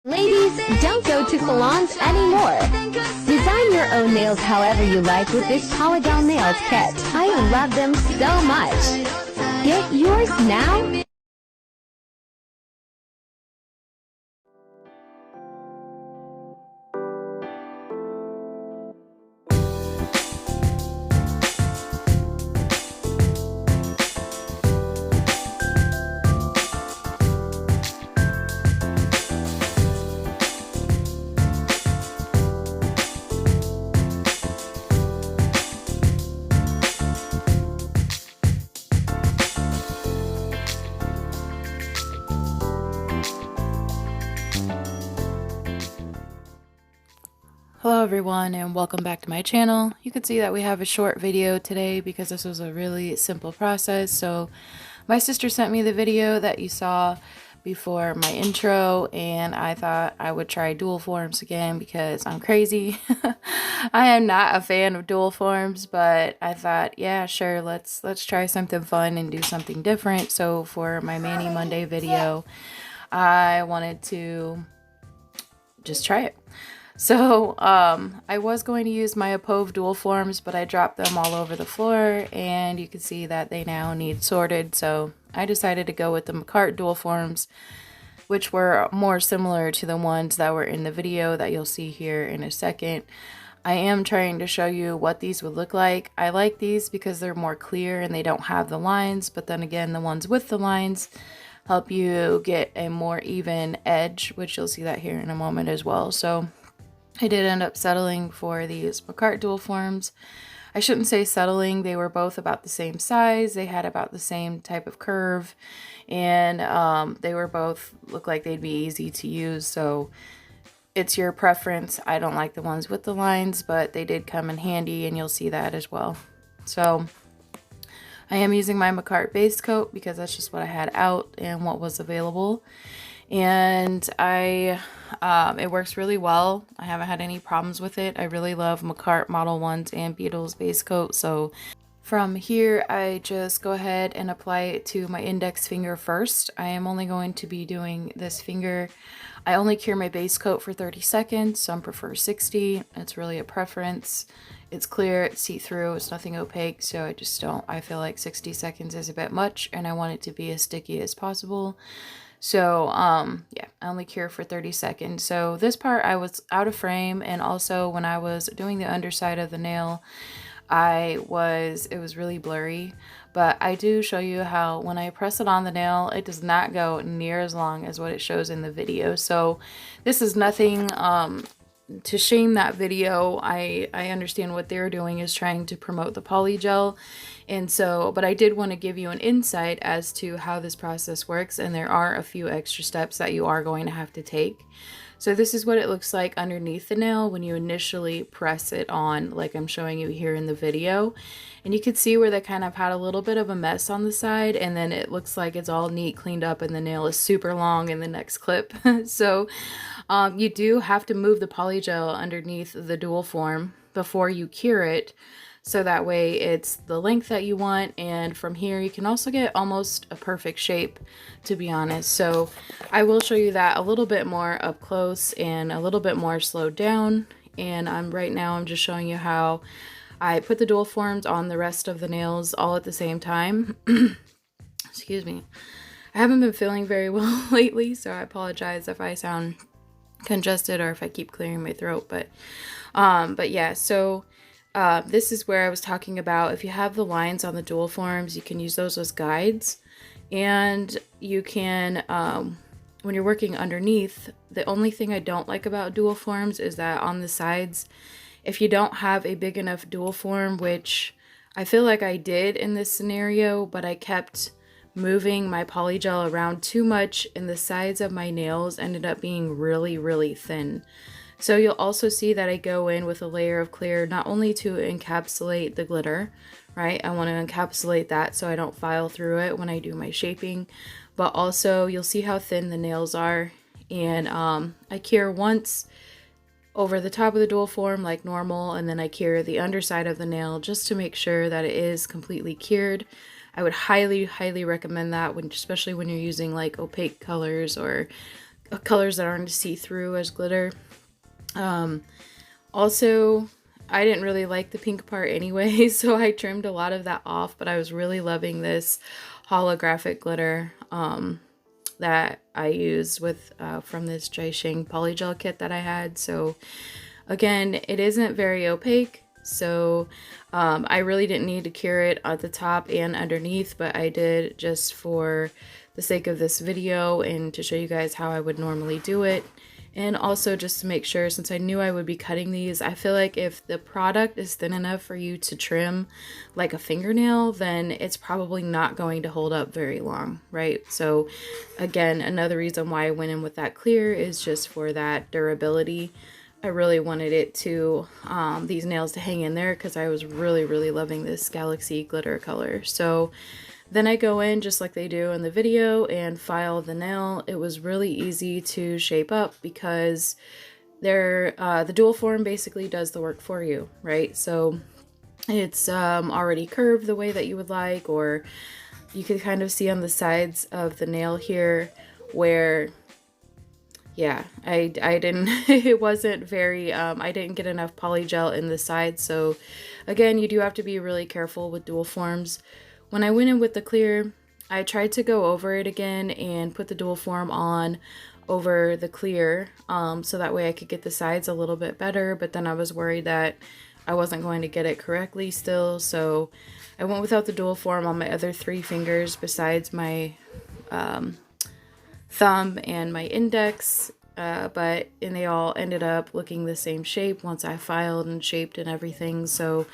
Ladies, don't go to salons anymore. Design your own nails however you like with this Polygel nails kit. I love them so much. Get yours now. Hello everyone and welcome back to my channel. You can see that we have a short video today because this was a really simple process. So my sister sent me the video that you saw before my intro and I thought I would try dual forms again because I'm crazy. I am not a fan of dual forms, but I thought, yeah, sure, let's try something fun and do something different. So for my Mani Monday video, I wanted to just try it. So I was going to use my Apove dual forms, but I dropped them all over the floor and you can see that they now need sorted. So I decided to go with the McCart dual forms, which were more similar to the ones that were in the video that you'll see here in a second. I am trying to show you what these would look like. I like these because they're more clear and they don't have the lines, but then again, the ones with the lines help you get a more even edge, which you'll see that here in a moment as well. So I did end up settling for these McCart dual forms. I shouldn't say settling, they were both about the same size, they had about the same type of curve, and they were both look like they'd be easy to use, so it's your preference. I don't like the ones with the lines, but they did come in handy and you'll see that as well. So I am using my McCart base coat because that's just what I had out and what was available. And it works really well. I haven't had any problems with it. I really love McCart Model 1s and Beetles base coat. So from here, I just go ahead and apply it to my index finger first. I am only going to be doing this finger. I only cure my base coat for 30 seconds. Some prefer 60. It's really a preference. It's clear, it's see-through, it's nothing opaque. So I feel like 60 seconds is a bit much and I want it to be as sticky as possible. So, yeah, I only cure for 30 seconds. So this part I was out of frame, and also when I was doing the underside of the nail, it was really blurry, but I do show you how when I press it on the nail, it does not go near as long as what it shows in the video. So this is nothing, to shame that video. I understand what they're doing is trying to promote the Polygel, and so, but I did want to give you an insight as to how this process works, and there are a few extra steps that you are going to have to take. So this is what it looks like underneath the nail when you initially press it on, like I'm showing you here in the video. And you can see where they kind of had a little bit of a mess on the side, and then it looks like it's all neat, cleaned up, and the nail is super long in the next clip. So you do have to move the Polygel underneath the dual form before you cure it, so that way it's the length that you want, and from here you can also get almost a perfect shape, to be honest. So I will show you that a little bit more up close and a little bit more slowed down, and right now I'm just showing you how I put the dual forms on the rest of the nails all at the same time. Excuse me. I haven't been feeling very well lately, so I apologize if I sound congested or if I keep clearing my throat, but yeah, so this is where I was talking about if you have the lines on the dual forms, you can use those as guides, and you can, when you're working underneath, the only thing I don't like about dual forms is that on the sides, if you don't have a big enough dual form, which I feel like I did in this scenario, but I kept moving my Polygel around too much and the sides of my nails ended up being really, really thin. So you'll also see that I go in with a layer of clear, not only to encapsulate the glitter, right? I want to encapsulate that so I don't file through it when I do my shaping, but also you'll see how thin the nails are. And I cure once over the top of the dual form like normal, and then I cure the underside of the nail just to make sure that it is completely cured. I would highly, highly recommend that, especially when you're using like opaque colors or colors that aren't see-through as glitter. Also, I didn't really like the pink part anyway, so I trimmed a lot of that off, but I was really loving this holographic glitter that I used with from this Jisheng Polygel kit that I had. So again, it isn't very opaque, so I really didn't need to cure it at the top and underneath, but I did just for the sake of this video and to show you guys how I would normally do it. And also just to make sure, since I knew I would be cutting these, I feel like if the product is thin enough for you to trim like a fingernail, then it's probably not going to hold up very long, right? So again, another reason why I went in with that clear is just for that durability. I really wanted it to, these nails to hang in there because I was really loving this Galaxy glitter color. So then I go in just like they do in the video and file the nail. It was really easy to shape up because the dual form basically does the work for you, right? So it's already curved the way that you would like, or you could kind of see on the sides of the nail here where, yeah, I didn't, it wasn't very, I didn't get enough polygel in the side. So again, you do have to be really careful with dual forms. When I went in with the clear, I tried to go over it again and put the dual form on over the clear so that way I could get the sides a little bit better, but then I was worried that I wasn't going to get it correctly still, so I went without the dual form on my other 3 fingers besides my thumb and my index, and they all ended up looking the same shape once I filed and shaped and everything. So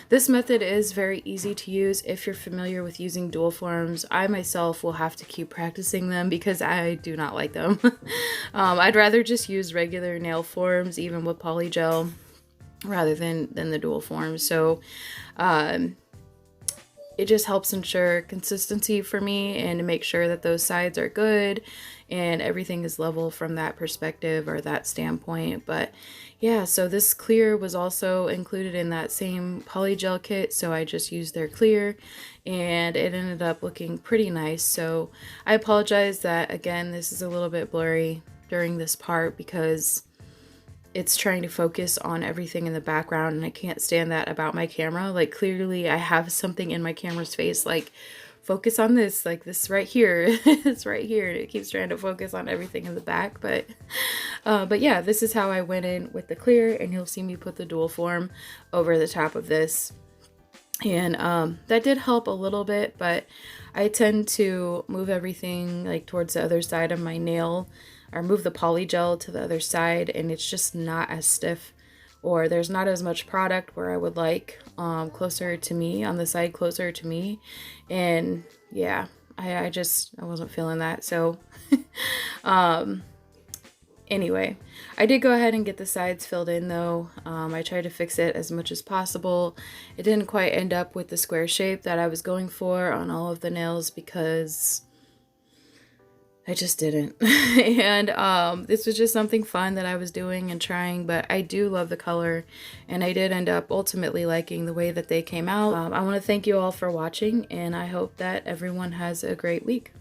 this method is very easy to use if you're familiar with using dual forms. I myself will have to keep practicing them because I do not like them. I'd rather just use regular nail forms, even with polygel, rather than the dual forms. So it just helps ensure consistency for me and to make sure that those sides are good and everything is level from that perspective or that standpoint. But yeah, so this clear was also included in that same polygel kit, so I just used their clear and it ended up looking pretty nice. So I apologize that again this is a little bit blurry during this part because it's trying to focus on everything in the background and I can't stand that about my camera. Like clearly I have something in my camera's face, like focus on this, like this right here. It's right here and it keeps trying to focus on everything in the back. But yeah, this is how I went in with the clear, and you'll see me put the dual form over the top of this. And that did help a little bit, but I tend to move everything like towards the other side of my nail, or move the polygel to the other side, and it's just not as stiff, or there's not as much product where I would like closer to me, on the side closer to me. And yeah, I wasn't feeling that. So anyway, I did go ahead and get the sides filled in though. I tried to fix it as much as possible. It didn't quite end up with the square shape that I was going for on all of the nails because I just didn't. And this was just something fun that I was doing and trying, but I do love the color and I did end up ultimately liking the way that they came out. I want to thank you all for watching, and I hope that everyone has a great week.